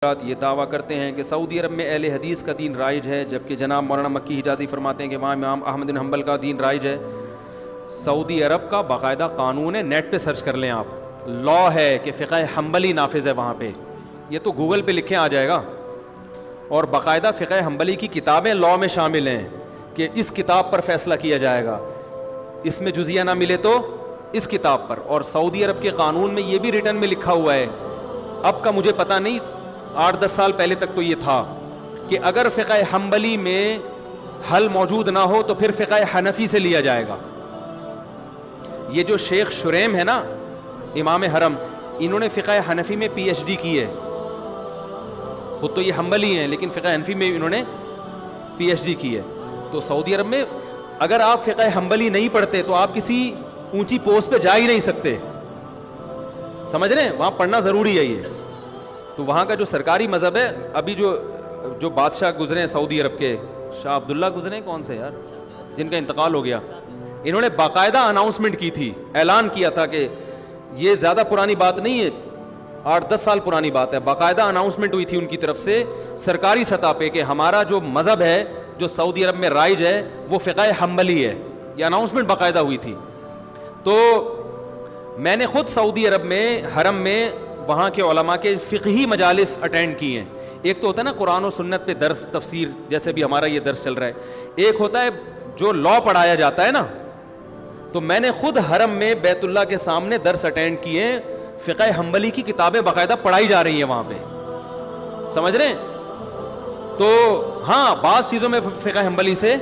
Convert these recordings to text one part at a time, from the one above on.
یہ دعویٰ کرتے ہیں کہ سعودی عرب میں اہل حدیث کا دین رائج ہے، جبکہ جناب مولانا مکی حجازی فرماتے ہیں کہ وہاں امام احمد بن حنبل کا دین رائج ہے۔ سعودی عرب کا باقاعدہ قانون ہے، نیٹ پہ سرچ کر لیں آپ، لا ہے کہ فقہ حنبلی نافذ ہے وہاں پہ، یہ تو گوگل پہ لکھیں آ جائے گا، اور باقاعدہ فقہ حنبلی کی کتابیں لا میں شامل ہیں کہ اس کتاب پر فیصلہ کیا جائے گا، اس میں جزیہ نہ ملے تو اس کتاب پر۔ اور سعودی عرب کے قانون میں یہ بھی ریٹن میں لکھا ہوا ہے، اب کا مجھے پتہ نہیں، 8-10 سال پہلے تک تو یہ تھا کہ اگر فقہ حنبلی میں حل موجود نہ ہو تو پھر فقہ حنفی سے لیا جائے گا۔ یہ جو شیخ شریم ہے نا امام حرم، انہوں نے فقہ حنفی میں پی ایچ ڈی کی ہے، خود تو یہ حنبلی ہیں لیکن فقہ حنفی میں انہوں نے پی ایچ ڈی کی ہے۔ تو سعودی عرب میں اگر آپ فقہ حنبلی نہیں پڑھتے تو آپ کسی اونچی پوسٹ پہ جا ہی نہیں سکتے، سمجھ رہے ہیں، وہاں پڑھنا ضروری ہے یہ۔ تو وہاں کا جو سرکاری مذہب ہے، ابھی جو بادشاہ گزرے ہیں سعودی عرب کے، شاہ عبداللہ گزرے ہیں، کون سے یار جن کا انتقال ہو گیا، انہوں نے باقاعدہ اناؤنسمنٹ کی تھی، اعلان کیا تھا کہ یہ زیادہ پرانی بات نہیں ہے، 8-10 سال پرانی بات ہے، باقاعدہ اناؤنسمنٹ ہوئی تھی ان کی طرف سے سرکاری سطح پہ کہ ہمارا جو مذہب ہے جو سعودی عرب میں رائج ہے وہ فقہ حنبلی ہے، یہ اناؤنسمنٹ باقاعدہ ہوئی تھی۔ تو میں نے خود سعودی عرب میں حرم میں وہاں کے علماء کے فقہی مجالس اٹینڈ کیے ہیں۔ ایک تو ہوتا ہے نا قرآن و سنت پہ درس تفسیر، جیسے بھی ہمارا یہ درس چل رہا ہے، ایک ہوتا ہے جو لا پڑھایا جاتا ہے نا، تو میں نے خود حرم میں بیت اللہ کے سامنے درس اٹینڈ کیے ہیں، فقہ حنبلی کی کتابیں باقاعدہ پڑھائی جا رہی ہیں وہاں پہ، سمجھ رہے ہیں۔ تو ہاں بعض چیزوں میں فقہ حنبلی سے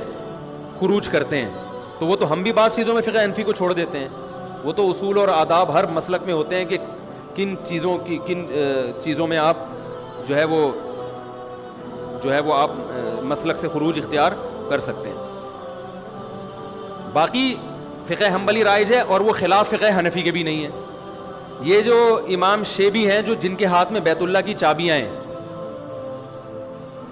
خروج کرتے ہیں، تو وہ تو ہم بھی بعض چیزوں میں فقہ حنفی کو چھوڑ دیتے ہیں، وہ تو اصول اور آداب ہر مسلک میں ہوتے ہیں کہ کن چیزوں میں آپ جو ہے وہ آپ مسلک سے خروج اختیار کر سکتے ہیں۔ باقی فقہ حنبلی رائج ہے اور وہ خلاف فقہ حنفی کے بھی نہیں ہے۔ یہ جو امام شیبی ہیں جو جن کے ہاتھ میں بیت اللہ کی چابیاں ہیں،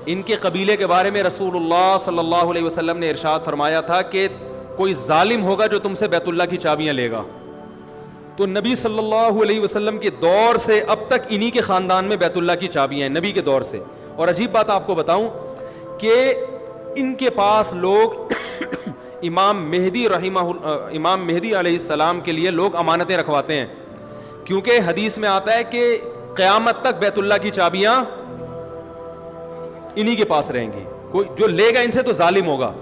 ان کے قبیلے کے بارے میں رسول اللہ صلی اللہ علیہ وسلم نے ارشاد فرمایا تھا کہ کوئی ظالم ہوگا جو تم سے بیت اللہ کی چابیاں لے گا، تو نبی صلی اللہ علیہ وسلم کے دور سے اب تک انہی کے خاندان میں بیت اللہ کی چابیاں ہیں، نبی کے دور سے۔ اور عجیب بات آپ کو بتاؤں کہ ان کے پاس لوگ امام مہدی علیہ السلام کے لیے لوگ امانتیں رکھواتے ہیں، کیونکہ حدیث میں آتا ہے کہ قیامت تک بیت اللہ کی چابیاں انہی کے پاس رہیں گی، کوئی جو لے گا ان سے تو ظالم ہوگا۔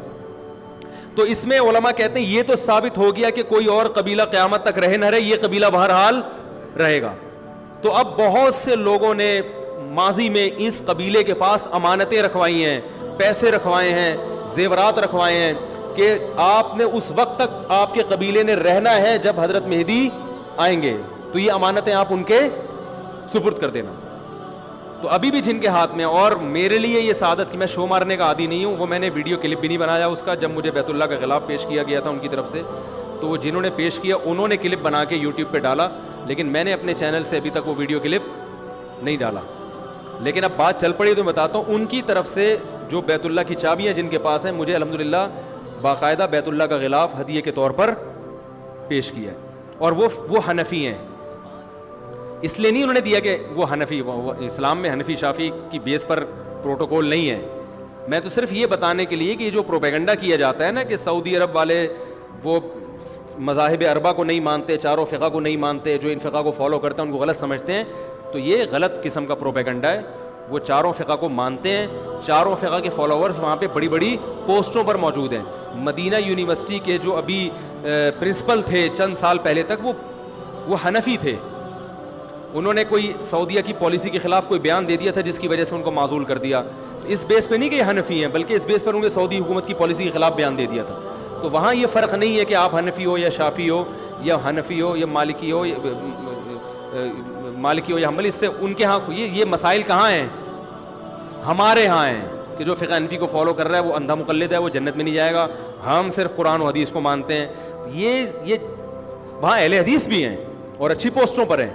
تو اس میں علماء کہتے ہیں یہ تو ثابت ہو گیا کہ کوئی اور قبیلہ قیامت تک رہے نہ رہے، یہ قبیلہ بہرحال رہے گا۔ تو اب بہت سے لوگوں نے ماضی میں اس قبیلے کے پاس امانتیں رکھوائی ہیں، پیسے رکھوائے ہیں، زیورات رکھوائے ہیں کہ آپ نے اس وقت تک آپ کے قبیلے نے رہنا ہے جب حضرت مہدی آئیں گے، تو یہ امانتیں آپ ان کے سپرد کر دینا۔ تو ابھی بھی جن کے ہاتھ میں، اور میرے لیے یہ سعادت کہ میں شو مارنے کا عادی نہیں ہوں، وہ میں نے ویڈیو کلپ بھی نہیں بنایا اس کا، جب مجھے بیت اللہ کا خلاف پیش کیا گیا تھا ان کی طرف سے، تو وہ جنہوں نے پیش کیا انہوں نے کلپ بنا کے یوٹیوب پہ ڈالا، لیکن میں نے اپنے چینل سے ابھی تک وہ ویڈیو کلپ نہیں ڈالا۔ لیکن اب بات چل پڑی تو میں بتاتا ہوں، ان کی طرف سے جو بیت اللہ کی چابیاں جن کے پاس ہیں، مجھے الحمدللہ باقاعدہ بیت اللہ کا غلاف ہدیے کے طور پر پیش کیا ہے، اور وہ حنفی ہیں، اس لیے نہیں انہوں نے دیا کہ وہ حنفی، وہ اسلام میں حنفی شافی کی بیس پر پروٹوکول نہیں ہے۔ میں تو صرف یہ بتانے کے لیے کہ یہ جو پروپیگنڈا کیا جاتا ہے نا کہ سعودی عرب والے وہ مذاہب اربعہ کو نہیں مانتے، چاروں فقہ کو نہیں مانتے، جو ان فقہ کو فالو کرتے ہیں ان کو غلط سمجھتے ہیں، تو یہ غلط قسم کا پروپیگنڈا ہے۔ وہ چاروں فقہ کو مانتے ہیں، چاروں فقہ کے فالوورز وہاں پہ بڑی بڑی پوسٹوں پر موجود ہیں۔ مدینہ یونیورسٹی کے جو ابھی پرنسپل تھے چند سال پہلے تک وہ حنفی تھے، انہوں نے کوئی سعودیہ کی پالیسی کے خلاف کوئی بیان دے دیا تھا جس کی وجہ سے ان کو معزول کر دیا، اس بیس پہ نہیں کہ یہ حنفی ہیں، بلکہ اس بیس پر انہوں نے سعودی حکومت کی پالیسی کے خلاف بیان دے دیا تھا۔ تو وہاں یہ فرق نہیں ہے کہ آپ حنفی ہو یا شافی ہو یا حنفی ہو یا مالکی ہو یا حنبلی، اس سے ان کے ہاں یہ مسائل کہاں ہیں؟ ہمارے ہاں ہیں کہ جو فقہ حنفی کو فالو کر رہا ہے وہ اندھا مقلد ہے، وہ جنت میں نہیں جائے گا، ہم صرف قرآن و حدیث کو مانتے ہیں۔ یہ وہاں اہل حدیث بھی ہیں اور اچھی پوسٹوں پر ہیں،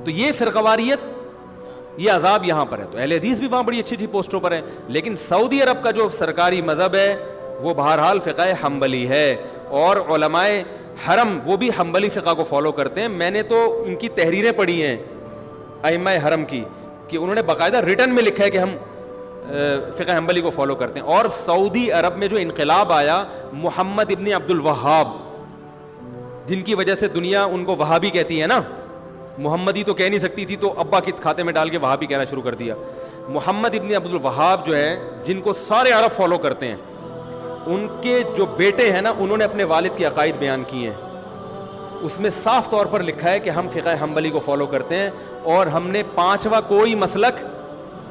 تو یہ فرقواریت، یہ عذاب یہاں پر ہے۔ تو اہل حدیث بھی وہاں بڑی اچھی اچھی پوسٹوں پر ہیں، لیکن سعودی عرب کا جو سرکاری مذہب ہے وہ بہرحال فقہ حنبلی ہے، اور علماء حرم وہ بھی حنبلی فقہ کو فالو کرتے ہیں۔ میں نے تو ان کی تحریریں پڑھی ہیں ائمہ حرم کی، کہ انہوں نے باقاعدہ ریٹن میں لکھا ہے کہ ہم فقہ حنبلی کو فالو کرتے ہیں. اور سعودی عرب میں جو انقلاب آیا محمد ابن عبد الوہاب, جن کی وجہ سے دنیا ان کو وہابی کہتی ہے نا, محمدی تو کہہ نہیں سکتی تھی تو ابا کے کھاتے میں ڈال کے وہابی کہنا شروع کر دیا. محمد ابن عبد الوہاب جو ہے, جن کو سارے عرب فالو کرتے ہیں, ان کے جو بیٹے ہیں نا, انہوں نے اپنے والد کے عقائد بیان کیے ہیں. اس میں صاف طور پر لکھا ہے کہ ہم فقہ حنبلی کو فالو کرتے ہیں اور ہم نے پانچواں کوئی مسلک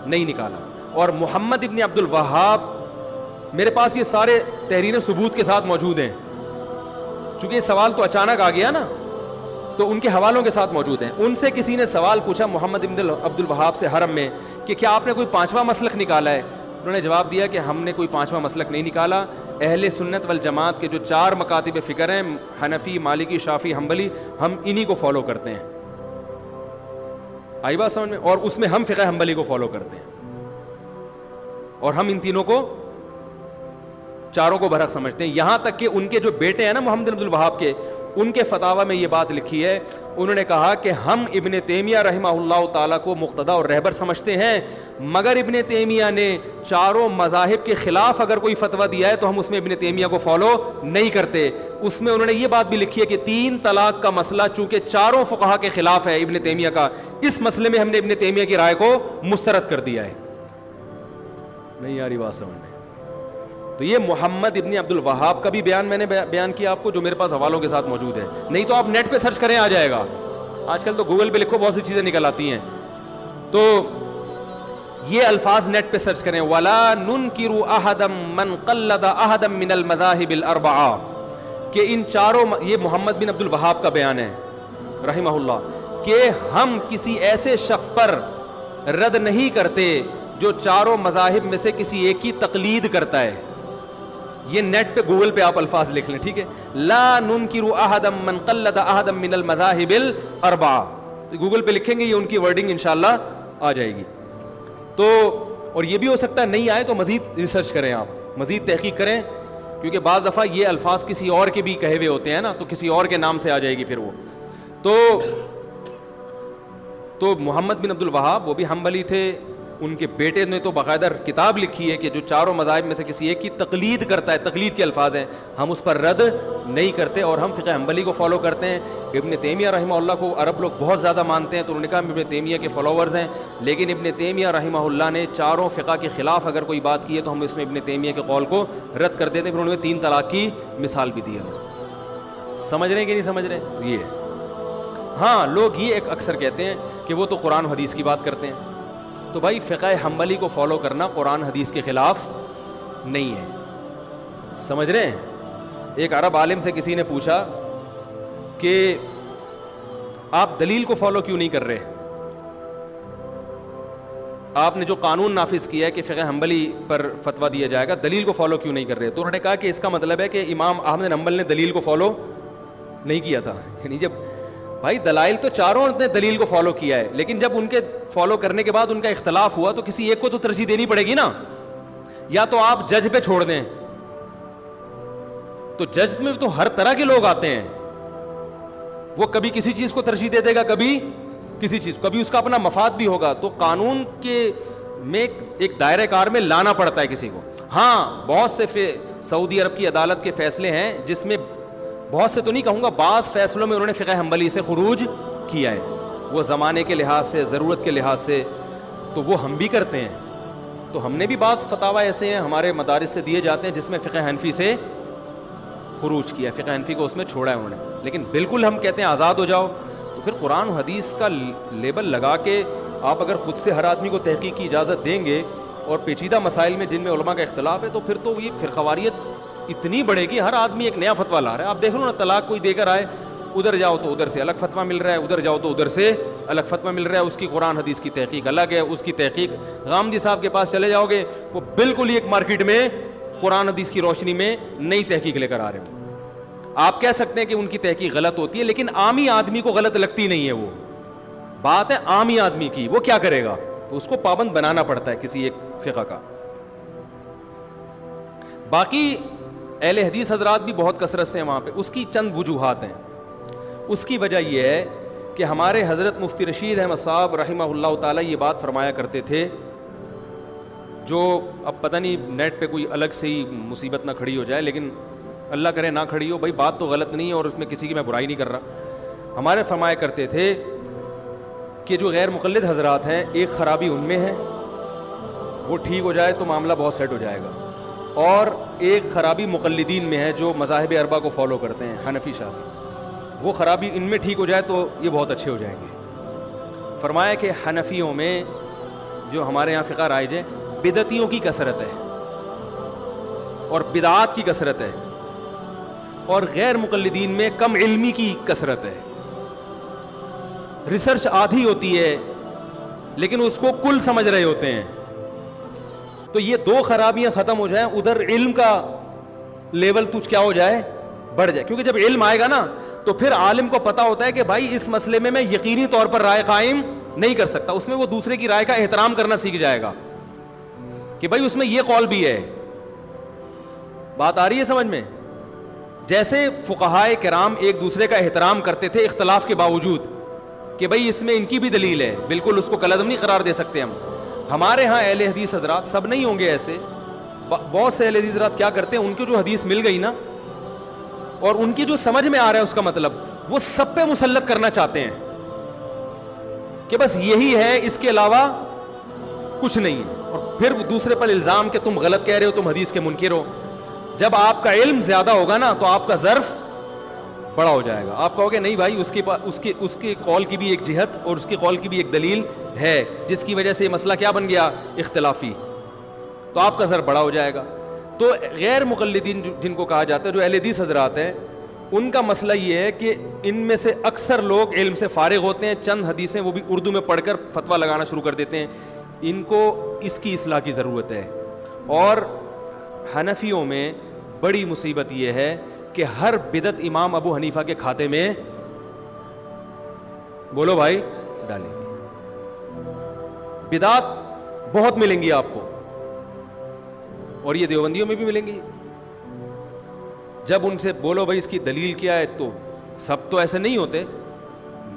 نہیں نکالا. اور محمد ابن عبد الوہاب, میرے پاس یہ سارے تحریر ثبوت کے ساتھ موجود ہیں, چونکہ یہ سوال تو اچانک آ گیا نا, تو ان کے حوالوں کے ساتھ موجود ہیں. ان سے کسی نے سوال پوچھا محمد ابن عبد الوہاب سے حرم میں کہ کیا آپ نے کوئی پانچواں مسلک نکالا ہے؟ انہوں نے جواب دیا کہ ہم نے کوئی پانچواں مسلک نہیں نکالا. اہل سنت والجماعت کے جو 4 مکاتب فکر ہیں, حنفی, مالکی, شافعی, حنبلی, ہم انہی کو فالو کرتے ہیں. آئی بات سمجھ میں؟ اور اس میں ہم فقہ حنبلی کو فالو کرتے ہیں, اور ہم ان تینوں کو, چاروں کو برحق سمجھتے ہیں. یہاں تک کہ ان کے جو بیٹے ہیں نا محمد عبد الوہاب کے, ان کے فتاوی میں یہ بات لکھی ہے, انہوں نے کہا کہ ہم ابن تیمیہ رحمہ اللہ تعالیٰ کو مقتدی اور رہبر سمجھتے ہیں, مگر ابن تیمیہ نے چاروں مذاہب کے خلاف اگر کوئی فتویٰ دیا ہے تو ہم اس میں ابن تیمیہ کو فالو نہیں کرتے. اس میں انہوں نے یہ بات بھی لکھی ہے کہ 3 طلاق کا مسئلہ چونکہ چاروں فقہا کے خلاف ہے ابن تیمیہ کا, اس مسئلے میں ہم نے ابن تیمیہ کی رائے کو مسترد کر دیا ہے. نہیں آ رہی بات سمجھ میں؟ تو یہ محمد ابن عبد الوہاب کا بھی بیان میں نے بیان کیا آپ کو, جو میرے پاس حوالوں کے ساتھ موجود ہے. نہیں تو آپ نیٹ پہ سرچ کریں, آ جائے گا. آج کل تو گوگل پہ لکھو, بہت سی چیزیں نکل آتی ہیں. تو یہ الفاظ نیٹ پہ سرچ کریں, وَلَا نُنْكِرُ أَحَدًا مَنْ قَلَّدَ أَحَدًا مِنَ الْمَذَاهِبِ الْأَرْبَعَةِ, کہ ان چاروں, یہ محمد بن عبد الوہاب کا بیان ہے رحمہ اللہ, کہ ہم کسی ایسے شخص پر رد نہیں کرتے جو چاروں مذاہب میں سے کسی ایک کی تقلید کرتا ہے. یہ نیٹ پہ گوگل پہ آپ الفاظ لکھ لیں, ٹھیک ہے, لا ننکر احدا من قلد احدا من المذاہب الاربعہ, گوگل پہ لکھیں گے, یہ ان کی ورڈنگ انشاءاللہ آ جائے گی. تو اور یہ بھی ہو سکتا ہے نہیں آئے تو مزید ریسرچ کریں, آپ مزید تحقیق کریں, کیونکہ بعض دفعہ یہ الفاظ کسی اور کے بھی کہے ہوئے ہوتے ہیں نا, تو کسی اور کے نام سے آ جائے گی پھر وہ. تو محمد بن عبد الوہاب وہ بھی حنبلی تھے, ان کے بیٹے نے تو باقاعدہ کتاب لکھی ہے کہ جو چاروں مذاہب میں سے کسی ایک کی تقلید کرتا ہے, تقلید کے الفاظ ہیں, ہم اس پر رد نہیں کرتے اور ہم فقہ حنبلی کو فالو کرتے ہیں. ابن تیمیہ رحمہ اللہ کو عرب لوگ بہت زیادہ مانتے ہیں, تو انہوں نے کہا ہم ابن تیمیہ کے فالوورز ہیں, لیکن ابن تیمیہ رحمہ اللہ نے چاروں فقہ کے خلاف اگر کوئی بات کی ہے تو ہم اس میں ابن تیمیہ کے قول کو رد کر دیتے ہیں. پھر انہوں نے 3 طلاق کی مثال بھی دی ہے. سمجھ رہے ہیں کہ نہیں سمجھ رہے؟ یہ ہاں, لوگ یہ ایک اکثر کہتے ہیں کہ وہ تو قرآن و حدیث کی بات کرتے ہیں. تو بھائی فقہ حنبلی کو فالو کرنا قرآن حدیث کے خلاف نہیں ہے, سمجھ رہے ہیں؟ ایک عرب عالم سے کسی نے پوچھا کہ آپ دلیل کو فالو کیوں نہیں کر رہے, آپ نے جو قانون نافذ کیا ہے کہ فقہ حنبلی پر فتویٰ دیا جائے گا, دلیل کو فالو کیوں نہیں کر رہے؟ تو انہوں نے کہا کہ اس کا مطلب ہے کہ امام احمد بن حنبل نے دلیل کو فالو نہیں کیا تھا. یعنی جب بھائی دلائل تو چاروں نے دلیل کو فالو کیا ہے, لیکن جب ان کے فالو کرنے کے بعد ان کا اختلاف ہوا تو کسی ایک کو تو ترجیح دینی پڑے گی نا. یا تو آپ جج پہ چھوڑ دیں, تو جج میں تو ہر طرح کے لوگ آتے ہیں, وہ کبھی کسی چیز کو ترجیح دے دے گا, کبھی کسی چیز, کبھی اس کا اپنا مفاد بھی ہوگا. تو قانون کے میں ایک دائرہ کار میں لانا پڑتا ہے کسی کو. ہاں بہت سے سعودی عرب کی عدالت کے فیصلے ہیں جس میں, بہت سے تو نہیں کہوں گا, بعض فیصلوں میں انہوں نے فقہ حنبلی سے خروج کیا ہے, وہ زمانے کے لحاظ سے, ضرورت کے لحاظ سے, تو وہ ہم بھی کرتے ہیں. تو ہم نے بھی بعض فتاوی ایسے ہیں ہمارے مدارس سے دیے جاتے ہیں جس میں فقہ حنفی سے خروج کیا, فقہ حنفی کو اس میں چھوڑا ہے انہوں نے. لیکن بالکل ہم کہتے ہیں آزاد ہو جاؤ, تو پھر قرآن و حدیث کا لیبل لگا کے آپ اگر خود سے ہر آدمی کو تحقیق کی اجازت دیں گے, اور پیچیدہ مسائل میں جن میں علماء کا اختلاف ہے, تو پھر تو یہ فرقواریت اتنی بڑھے گی, ہر آدمی ایک نیا فتویٰ لا رہا ہے. آپ دیکھ لو نا, طلاق کوئی دے کر آئے, ادھر جاؤ تو ادھر سے الگ فتویٰ مل رہا ہے, ادھر جاؤ تو ادھر سے الگ فتویٰ مل رہا ہے, اس کی قرآن حدیث کی تحقیق الگ ہے, اس کی تحقیق غامدی صاحب کے پاس چلے جاؤ گے, وہ بالکل ہی ایک مارکیٹ میں قرآن حدیث کی روشنی میں نئی تحقیق لے کر آ رہے ہیں. آپ کہہ سکتے ہیں کہ ان کی تحقیق غلط ہوتی ہے, لیکن عامی آدمی کو غلط لگتی نہیں ہے. وہ بات ہے عامی آدمی کی, وہ کیا کرے گا, تو اس کو پابند بنانا پڑتا ہے کسی ایک فقہ کا. باقی اہل حدیث حضرات بھی بہت کثرت سے ہیں وہاں پہ, اس کی چند وجوہات ہیں. اس کی وجہ یہ ہے کہ ہمارے حضرت مفتی رشید احمد صاحب رحمہ اللہ تعالیٰ یہ بات فرمایا کرتے تھے، جو اب پتہ نہیں نیٹ پہ کوئی الگ سے ہی مصیبت نہ کھڑی ہو جائے، لیکن اللہ کرے نہ کھڑی ہو، بھائی بات تو غلط نہیں ہے اور اس میں کسی کی میں برائی نہیں کر رہا۔ ہمارے فرمایا کرتے تھے کہ جو غیر مقلد حضرات ہیں، ایک خرابی ان میں ہے، وہ ٹھیک ہو جائے تو معاملہ بہت سیٹ ہو جائے گا، اور ایک خرابی مقلدین میں ہے جو مذاہب اربعہ کو فالو کرتے ہیں، حنفی شافعی، وہ خرابی ان میں ٹھیک ہو جائے تو یہ بہت اچھے ہو جائیں گے۔ فرمایا کہ حنفیوں میں جو ہمارے یہاں فقہ رائج ہے، بدعتیوں کی کثرت ہے اور بدعات کی کثرت ہے، اور غیر مقلدین میں کم علمی کی کثرت ہے، ریسرچ آدھی ہوتی ہے لیکن اس کو کل سمجھ رہے ہوتے ہیں۔ تو یہ دو خرابیاں ختم ہو جائیں، ادھر علم کا لیول تجھ کیا ہو جائے، بڑھ جائے، کیونکہ جب علم آئے گا نا تو پھر عالم کو پتا ہوتا ہے کہ بھائی اس مسئلے میں یقینی طور پر رائے قائم نہیں کر سکتا، اس میں وہ دوسرے کی رائے کا احترام کرنا سیکھ جائے گا کہ بھائی اس میں یہ قول بھی ہے۔ بات آ رہی ہے سمجھ میں؟ جیسے فقہائے کرام ایک دوسرے کا احترام کرتے تھے اختلاف کے باوجود کہ بھائی اس میں ان کی بھی دلیل ہے، بالکل اس کو کلعدم نہیں قرار دے سکتے ہم۔ ہمارے ہاں اہل حدیث حضرات، سب نہیں ہوں گے ایسے، بہت سے اہل حدیث حضرات کیا کرتے ہیں، ان کو جو حدیث مل گئی نا اور ان کی جو سمجھ میں آ رہا ہے اس کا مطلب، وہ سب پہ مسلط کرنا چاہتے ہیں کہ بس یہی ہے، اس کے علاوہ کچھ نہیں ہے، اور پھر دوسرے پر الزام کہ تم غلط کہہ رہے ہو، تم حدیث کے منکر ہو۔ جب آپ کا علم زیادہ ہوگا نا تو آپ کا ظرف بڑا ہو جائے گا، آپ کہو گے نہیں بھائی اس کے قول کی بھی ایک جہت اور اس کے قول کی بھی ایک دلیل ہے جس کی وجہ سے یہ مسئلہ کیا بن گیا، اختلافی، تو آپ کا ظرف بڑا ہو جائے گا۔ تو غیر مقلدین جن کو کہا جاتا ہے، جو اہل حدیث حضرات ہیں، ان کا مسئلہ یہ ہے کہ ان میں سے اکثر لوگ علم سے فارغ ہوتے ہیں، چند حدیثیں وہ بھی اردو میں پڑھ کر فتویٰ لگانا شروع کر دیتے ہیں، ان کو اس کی اصلاح کی ضرورت ہے۔ اور حنفیوں میں بڑی مصیبت یہ ہے کہ ہر بدعت امام ابو حنیفہ کے کھاتے میں، بولو بھائی، ڈالیں گے۔ بدعات بہت ملیں گی آپ کو، اور یہ دیوبندیوں میں بھی ملیں گی۔ جب ان سے بولو بھائی اس کی دلیل کیا ہے، تو سب تو ایسے نہیں ہوتے،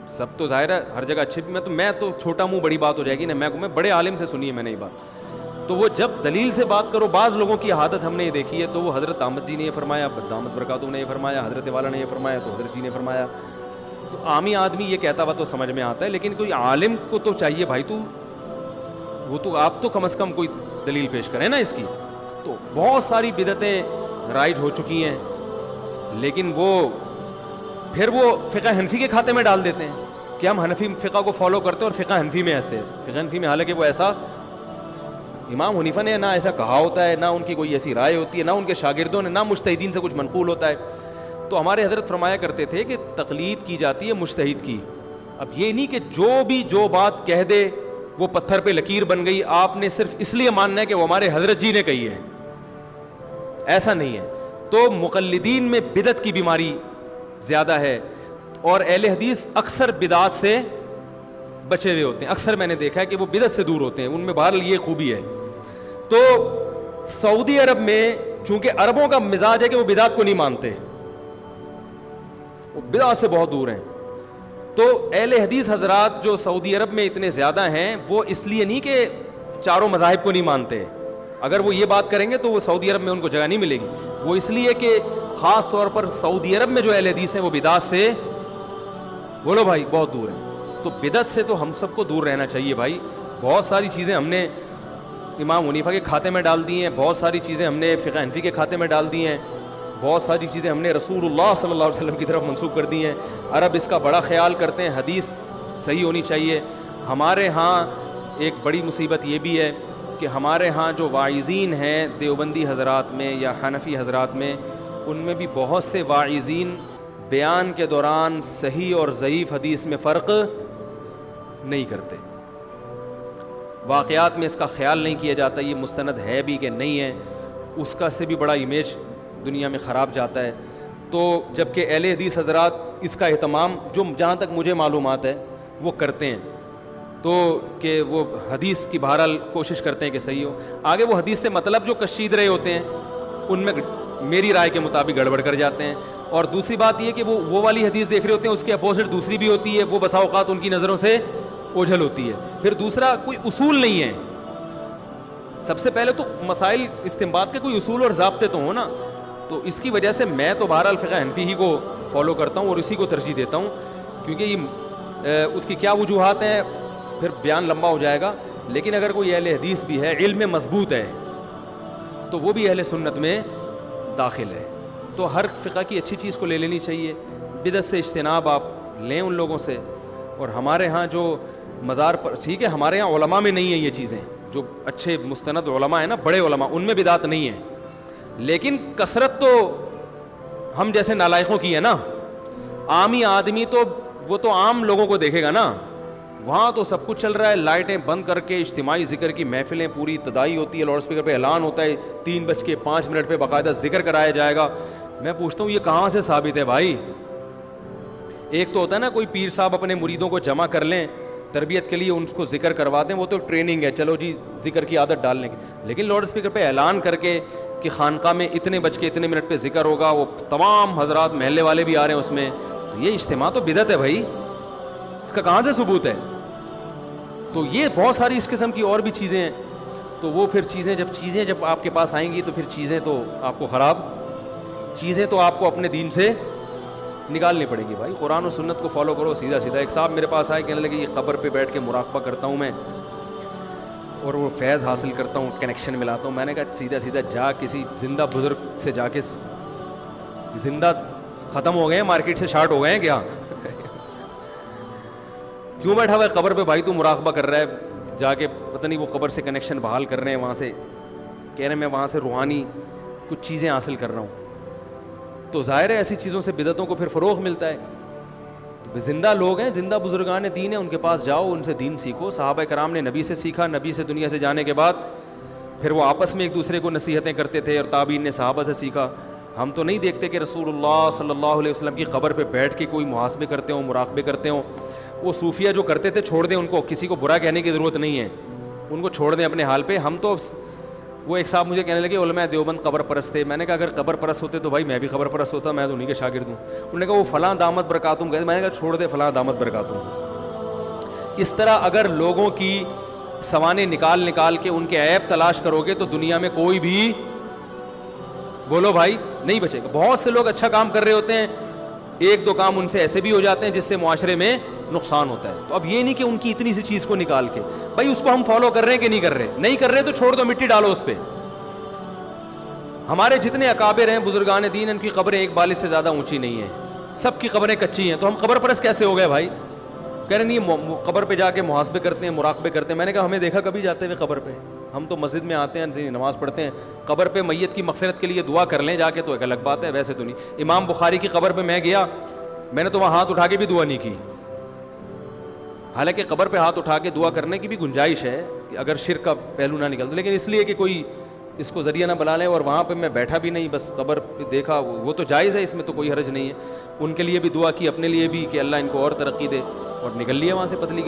سب تو ظاہر ہے ہر جگہ اچھے، میں تو چھوٹا منہ بڑی بات ہو جائے گی نا، میں بڑے عالم سے سنی ہے میں نے یہ بات، تو وہ جب دلیل سے بات کرو، بعض لوگوں کی عادت ہم نے یہ دیکھی ہے، تو وہ حضرت احمد جی نے یہ فرمایا، دامت برکاتہ نے یہ فرمایا، حضرت والا نے یہ فرمایا، تو حضرت جی نے فرمایا، تو عامی آدمی یہ کہتا ہوا تو سمجھ میں آتا ہے، لیکن کوئی عالم کو تو چاہیے بھائی آپ تو کم از کم کوئی دلیل پیش کریں نا اس کی۔ تو بہت ساری بدعتیں رائج ہو چکی ہیں، لیکن پھر وہ فقہ حنفی کے کھاتے میں ڈال دیتے ہیں کہ ہم حنفی فقہ کو فالو کرتے ہیں، اور فقہ حنفی میں ایسے، فقہ حنفی میں حالانکہ وہ ایسا امام حنیفہ نے نہ ایسا کہا ہوتا ہے، نہ ان کی کوئی ایسی رائے ہوتی ہے، نہ ان کے شاگردوں نے، نہ مجتہدین سے کچھ منقول ہوتا ہے۔ تو ہمارے حضرت فرمایا کرتے تھے کہ تقلید کی جاتی ہے مجتہد کی۔ اب یہ نہیں کہ جو بات کہہ دے وہ پتھر پہ لکیر بن گئی، آپ نے صرف اس لیے ماننا ہے کہ وہ ہمارے حضرت جی نے کہی ہے، ایسا نہیں ہے۔ تو مقلدین میں بدعت کی بیماری زیادہ ہے، اور اہل حدیث اکثر بدعات سے بچے ہوئے ہوتے ہیں، اکثر میں نے دیکھا ہے کہ وہ بدعت سے دور ہوتے ہیں، ان میں بہرحال یہ خوبی ہے۔ تو سعودی عرب میں چونکہ عربوں کا مزاج ہے کہ وہ بدعات کو نہیں مانتے، وہ بدعات سے بہت دور ہیں، تو اہل حدیث حضرات جو سعودی عرب میں اتنے زیادہ ہیں، وہ اس لیے نہیں کہ چاروں مذاہب کو نہیں مانتے، اگر وہ یہ بات کریں گے تو وہ سعودی عرب میں ان کو جگہ نہیں ملے گی، وہ اس لیے کہ خاص طور پر سعودی عرب میں جو اہل حدیث ہیں وہ بدعات سے، بولو بھائی، بہت دور ہیں۔ تو بدعت سے تو ہم سب کو دور رہنا چاہیے بھائی۔ بہت ساری چیزیں ہم نے امام حنیفہ کے کھاتے میں ڈال دی ہیں، بہت ساری چیزیں ہم نے فقہ حنفی کے کھاتے میں ڈال دی ہیں، بہت ساری چیزیں ہم نے رسول اللہ صلی اللہ علیہ وسلم کی طرف منسوب کر دی ہیں۔ عرب اس کا بڑا خیال کرتے ہیں، حدیث صحیح ہونی چاہیے۔ ہمارے ہاں ایک بڑی مصیبت یہ بھی ہے کہ ہمارے ہاں جو واعظین ہیں دیوبندی حضرات میں یا حنفی حضرات میں، ان میں بھی بہت سے واعظین بیان کے دوران صحیح اور ضعیف حدیث میں فرق نہیں کرتے، واقعات میں اس کا خیال نہیں کیا جاتا یہ مستند ہے بھی کہ نہیں ہے، اس کا سے بھی بڑا امیج دنیا میں خراب جاتا ہے۔ تو جبکہ اہل حدیث حضرات اس کا اہتمام، جو جہاں تک مجھے معلومات ہے، وہ کرتے ہیں، تو کہ وہ حدیث کی بہرحال کوشش کرتے ہیں کہ صحیح ہو۔ آگے وہ حدیث سے مطلب جو کشید رہے ہوتے ہیں، ان میں میری رائے کے مطابق گڑبڑ کر جاتے ہیں، اور دوسری بات یہ کہ وہ والی حدیث دیکھ رہے ہوتے ہیں, اس کے اپوزٹ دوسری بھی ہوتی ہے, وہ بسا اوقات ان کی نظروں سے اوجھل ہوتی ہے. پھر دوسرا, کوئی اصول نہیں ہے. سب سے پہلے تو مسائل استنباط کے کوئی اصول اور ضابطے تو ہوں نا. تو اس کی وجہ سے میں تو بہرحال فقہ حنفی ہی کو فالو کرتا ہوں اور اسی کو ترجیح دیتا ہوں, کیونکہ یہ اس کی کیا وجوہات ہیں پھر بیان لمبا ہو جائے گا. لیکن اگر کوئی اہل حدیث بھی ہے, علم مضبوط ہے, تو وہ بھی اہل سنت میں داخل ہے. تو ہر فقہ کی اچھی چیز کو لے لینی چاہیے. بدعت سے اجتناب آپ لیں ان لوگوں سے. اور ہمارے ہاں جو مزار پر, ٹھیک ہے ہمارے یہاں علماء میں نہیں ہیں یہ چیزیں, جو اچھے مستند علماء ہیں نا, بڑے علماء, ان میں بدعت نہیں ہے. لیکن کثرت تو ہم جیسے نالائقوں کی ہے نا. عامی آدمی تو وہ تو عام لوگوں کو دیکھے گا نا, وہاں تو سب کچھ چل رہا ہے, لائٹیں بند کر کے اجتماعی ذکر کی محفلیں, پوری ابتدائی ہوتی ہے, لاؤڈ اسپیکر پہ اعلان ہوتا ہے, 3:05 پہ باقاعدہ ذکر کرایا جائے گا. میں پوچھتا ہوں یہ کہاں سے ثابت ہے بھائی؟ ایک تو ہوتا ہے نا کوئی پیر صاحب اپنے مریدوں کو جمع کر لیں تربیت کے لیے, ان کو ذکر کروا دیں, وہ تو ٹریننگ ہے, چلو جی ذکر کی عادت ڈالنے کی. لیکن لاؤڈ اسپیکر پہ اعلان کر کے کہ خانقاہ میں اتنے پہ ذکر ہوگا, وہ تمام حضرات محلے والے بھی آ رہے ہیں اس میں, تو یہ اجتماع تو بدعت ہے بھائی, اس کا کہاں سے ثبوت ہے؟ تو یہ بہت ساری اس قسم کی اور بھی چیزیں ہیں. تو وہ پھر چیزیں جب آپ کے پاس آئیں گی تو پھر چیزیں تو آپ کو چیزیں تو آپ کو اپنے دین سے نکالنی پڑیں گی بھائی. قرآن و سنت کو فالو کرو سیدھا. ایک صاحب میرے پاس آئے, کہنے لگے یہ قبر پہ بیٹھ کے مراقبہ کرتا ہوں میں اور وہ فیض حاصل کرتا ہوں, کنیکشن ملاتا ہوں. میں نے کہا سیدھا جا کسی زندہ بزرگ سے جا کے, زندہ ختم ہو گئے ہیں, مارکیٹ سے شارٹ ہو گئے ہیں کیا؟ کیوں بیٹھا ہوا ہے قبر پہ بھائی, تو مراقبہ کر رہا ہے جا کے, پتہ نہیں وہ قبر سے کنیکشن بحال کر رہے ہیں, وہاں سے کہہ رہے ہیں میں وہاں سے روحانی کچھ چیزیں حاصل کر رہا ہوں. تو ظاہر ہے ایسی چیزوں سے بدعتوں کو پھر فروغ ملتا ہے. زندہ لوگ ہیں, زندہ بزرگان دین ہیں, ان کے پاس جاؤ, ان سے دین سیکھو. صحابہ کرام نے نبی سے سیکھا, نبی سے دنیا سے جانے کے بعد پھر وہ آپس میں ایک دوسرے کو نصیحتیں کرتے تھے, اور تابعین نے صحابہ سے سیکھا. ہم تو نہیں دیکھتے کہ رسول اللہ صلی اللہ علیہ وسلم کی قبر پہ بیٹھ کے کوئی محاسبے کرتے ہوں, مراقبے کرتے ہوں. وہ صوفیہ جو کرتے تھے چھوڑ دیں ان کو, کسی کو برا کہنے کی ضرورت نہیں ہے, ان کو چھوڑ دیں اپنے حال پہ. ہم تو, وہ ایک صاحب مجھے کہنے لگے علماء دیوبند قبر پرست تھے. میں نے کہا اگر قبر پرست ہوتے تو بھائی میں بھی قبر پرست ہوتا, میں تو انہیں کے شاگرد ہوں. انہوں نے کہا وہ فلاں دامت برکاتہم کہتے, میں نے کہا چھوڑ دے فلاں دامت برکاتہم. اس طرح اگر لوگوں کی سوانے نکال کے ان کے عیب تلاش کرو گے تو دنیا میں کوئی بھی, بولو بھائی, نہیں بچے گا. بہت سے لوگ اچھا کام کر رہے ہوتے ہیں, ایک دو کام ان سے ایسے بھی ہو جاتے ہیں جس سے معاشرے میں نقصان ہوتا ہے. تو اب یہ نہیں کہ ان کی اتنی سی چیز کو نکال کے, بھائی اس کو ہم فالو کر رہے ہیں کہ نہیں کر رہے تو چھوڑ دو, مٹی ڈالو اس پہ. ہمارے جتنے اکابر ہیں بزرگان دین, ان کی قبریں ایک بالش سے زیادہ اونچی نہیں ہیں, سب کی قبریں کچی ہیں. تو ہم قبر پرست کیسے ہو گئے بھائی؟ کہہ رہے نہیں قبر پہ جا کے محاسبے کرتے ہیں, مراقبے کرتے ہیں. میں نے کہا ہمیں دیکھا کبھی جاتے ہوئے قبر پہ؟ ہم تو مسجد میں آتے ہیں, نماز پڑھتے ہیں. قبر پہ میت کی مغفرت کے لیے دعا کر لیں جا کے تو ایک الگ بات ہے, ویسے تو نہیں. امام بخاری کی قبر پہ میں گیا, میں نے تو وہاں ہاتھ اٹھا کے بھی دعا نہیں کی. حالانکہ قبر پہ ہاتھ اٹھا کے دعا کرنے کی بھی گنجائش ہے کہ اگر شرک کا پہلو نہ نکل, لیکن اس لیے کہ کوئی اس کو ذریعہ نہ بنا لے. اور وہاں پہ میں بیٹھا بھی نہیں, بس قبر پہ دیکھا, وہ تو جائز ہے, اس میں تو کوئی حرج نہیں ہے. ان کے لیے بھی دعا کی, اپنے لیے بھی کہ اللہ ان کو اور ترقی دے, اور نکل لیا وہاں سے پتلی